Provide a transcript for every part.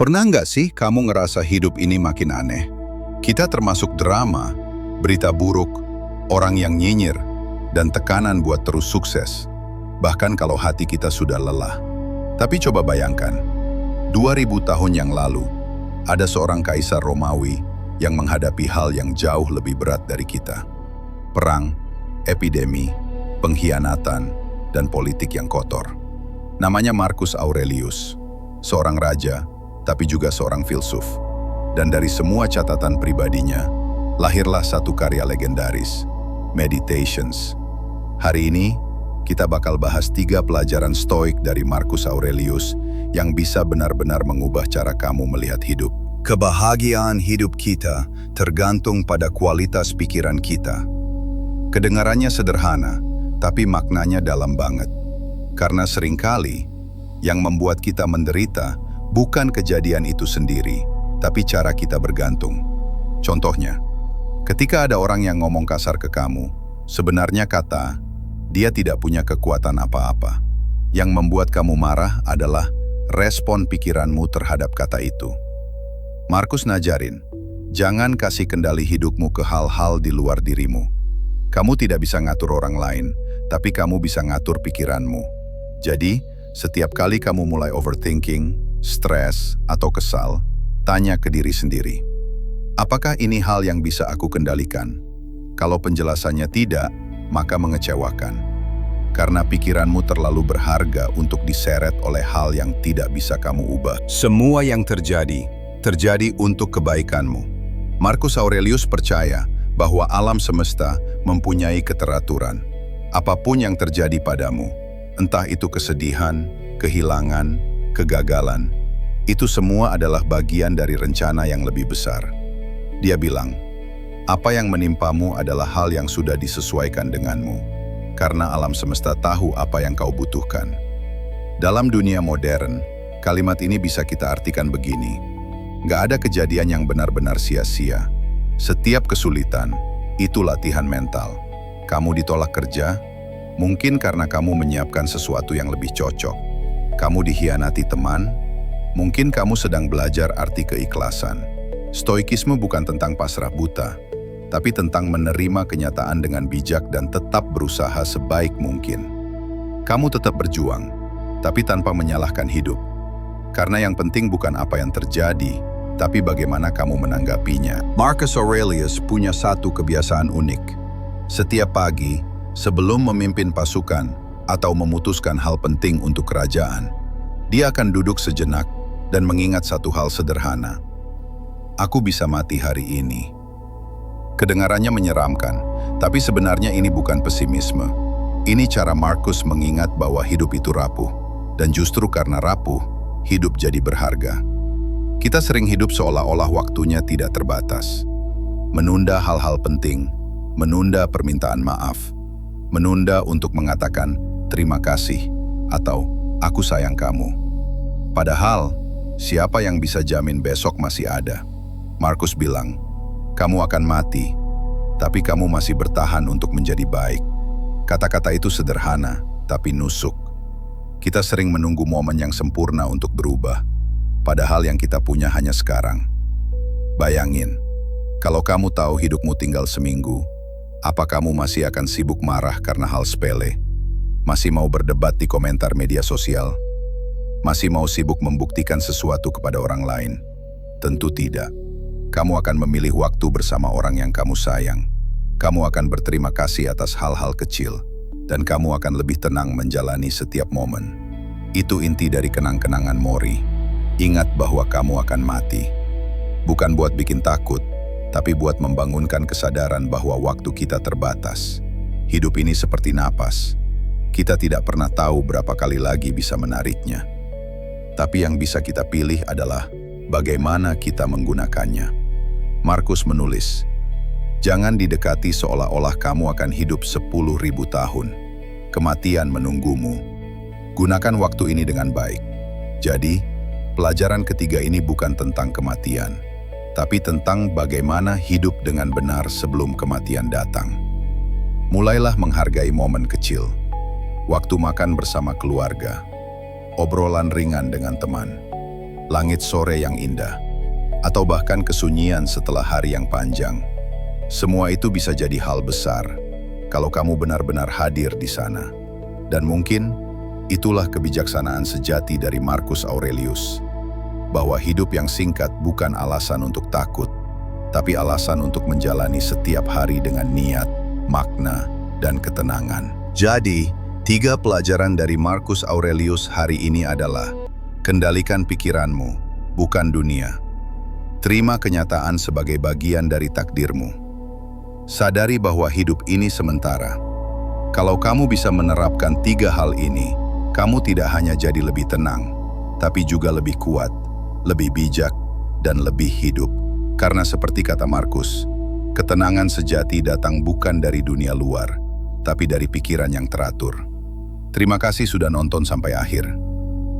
Pernah nggak sih kamu ngerasa hidup ini makin aneh? Kita termasuk drama, berita buruk, orang yang nyinyir, dan tekanan buat terus sukses. Bahkan kalau hati kita sudah lelah. Tapi coba bayangkan, 2000 tahun yang lalu, ada seorang kaisar Romawi yang menghadapi hal yang jauh lebih berat dari kita. Perang, epidemi, pengkhianatan, dan politik yang kotor. Namanya Marcus Aurelius, seorang raja, tapi juga seorang filsuf. Dan dari semua catatan pribadinya, lahirlah satu karya legendaris, Meditations. Hari ini, kita bakal bahas 3 pelajaran stoik dari Marcus Aurelius yang bisa benar-benar mengubah cara kamu melihat hidup. Kebahagiaan hidup kita tergantung pada kualitas pikiran kita. Kedengarannya sederhana, tapi maknanya dalam banget. Karena seringkali, yang membuat kita menderita bukan kejadian itu sendiri, tapi cara kita bergantung. Contohnya, ketika ada orang yang ngomong kasar ke kamu, sebenarnya dia tidak punya kekuatan apa-apa. Yang membuat kamu marah adalah respon pikiranmu terhadap kata itu. Marcus ngajarin, jangan kasih kendali hidupmu ke hal-hal di luar dirimu. Kamu tidak bisa ngatur orang lain, tapi kamu bisa ngatur pikiranmu. Jadi, setiap kali kamu mulai overthinking, stres, atau kesal, tanya ke diri sendiri. Apakah ini hal yang bisa aku kendalikan? Kalau penjelasannya tidak, maka mengecewakan. Karena pikiranmu terlalu berharga untuk diseret oleh hal yang tidak bisa kamu ubah. Semua yang terjadi untuk kebaikanmu. Marcus Aurelius percaya bahwa alam semesta mempunyai keteraturan. Apapun yang terjadi padamu, entah itu kesedihan, kehilangan, kegagalan, itu semua adalah bagian dari rencana yang lebih besar. Dia bilang, apa yang menimpamu adalah hal yang sudah disesuaikan denganmu, karena alam semesta tahu apa yang kau butuhkan. Dalam dunia modern, kalimat ini bisa kita artikan begini, gak ada kejadian yang benar-benar sia-sia. Setiap kesulitan, itu latihan mental. Kamu ditolak kerja, mungkin karena kamu menyiapkan sesuatu yang lebih cocok. Kamu dikhianati teman, mungkin kamu sedang belajar arti keikhlasan. Stoikisme bukan tentang pasrah buta, tapi tentang menerima kenyataan dengan bijak dan tetap berusaha sebaik mungkin. Kamu tetap berjuang, tapi tanpa menyalahkan hidup. Karena yang penting bukan apa yang terjadi, tapi bagaimana kamu menanggapinya. Marcus Aurelius punya satu kebiasaan unik. Setiap pagi, sebelum memimpin pasukan atau memutuskan hal penting untuk kerajaan, dia akan duduk sejenak dan mengingat satu hal sederhana. Aku bisa mati hari ini. Kedengarannya menyeramkan, tapi sebenarnya ini bukan pesimisme. Ini cara Marcus mengingat bahwa hidup itu rapuh, dan justru karena rapuh, hidup jadi berharga. Kita sering hidup seolah-olah waktunya tidak terbatas. Menunda hal-hal penting, menunda permintaan maaf, menunda untuk mengatakan terima kasih atau aku sayang kamu. Padahal, siapa yang bisa jamin besok masih ada? Marcus bilang, kamu akan mati, tapi kamu masih bertahan untuk menjadi baik. Kata-kata itu sederhana, tapi nusuk. Kita sering menunggu momen yang sempurna untuk berubah, padahal yang kita punya hanya sekarang. Bayangin, kalau kamu tahu hidupmu tinggal seminggu, apa kamu masih akan sibuk marah karena hal sepele? Masih mau berdebat di komentar media sosial? Masih mau sibuk membuktikan sesuatu kepada orang lain? Tentu tidak. Kamu akan memilih waktu bersama orang yang kamu sayang. Kamu akan berterima kasih atas hal-hal kecil, dan kamu akan lebih tenang menjalani setiap momen. Itu inti dari kenang-kenangan Mori. Ingat bahwa kamu akan mati. Bukan buat bikin takut, tapi buat membangunkan kesadaran bahwa waktu kita terbatas. Hidup ini seperti napas. Kita tidak pernah tahu berapa kali lagi bisa menariknya. Tapi yang bisa kita pilih adalah bagaimana kita menggunakannya. Marcus menulis, jangan didekati seolah-olah kamu akan hidup 10.000 tahun. Kematian menunggumu. Gunakan waktu ini dengan baik. Jadi, pelajaran ketiga ini bukan tentang kematian, tapi tentang bagaimana hidup dengan benar sebelum kematian datang. Mulailah menghargai momen kecil. Waktu makan bersama keluarga. Obrolan ringan dengan teman. langit sore yang indah, atau bahkan kesunyian setelah hari yang panjang. Semua itu bisa jadi hal besar kalau kamu benar-benar hadir di sana. Dan mungkin itulah kebijaksanaan sejati dari Marcus Aurelius, bahwa hidup yang singkat bukan alasan untuk takut, tapi alasan untuk menjalani setiap hari dengan niat, makna, dan ketenangan. Jadi, 3 pelajaran dari Marcus Aurelius hari ini adalah: kendalikan pikiranmu, bukan dunia. Terima kenyataan sebagai bagian dari takdirmu. Sadari bahwa hidup ini sementara. Kalau kamu bisa menerapkan 3 hal ini, kamu tidak hanya jadi lebih tenang, tapi juga lebih kuat, lebih bijak, dan lebih hidup. Karena seperti kata Marcus, ketenangan sejati datang bukan dari dunia luar, tapi dari pikiran yang teratur. Terima kasih sudah nonton sampai akhir.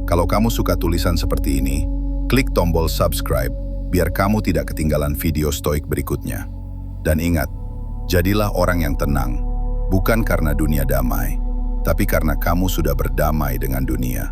Kalau kamu suka tulisan seperti ini, klik tombol subscribe biar kamu tidak ketinggalan video stoik berikutnya. Dan ingat, jadilah orang yang tenang, bukan karena dunia damai, tapi karena kamu sudah berdamai dengan dunia.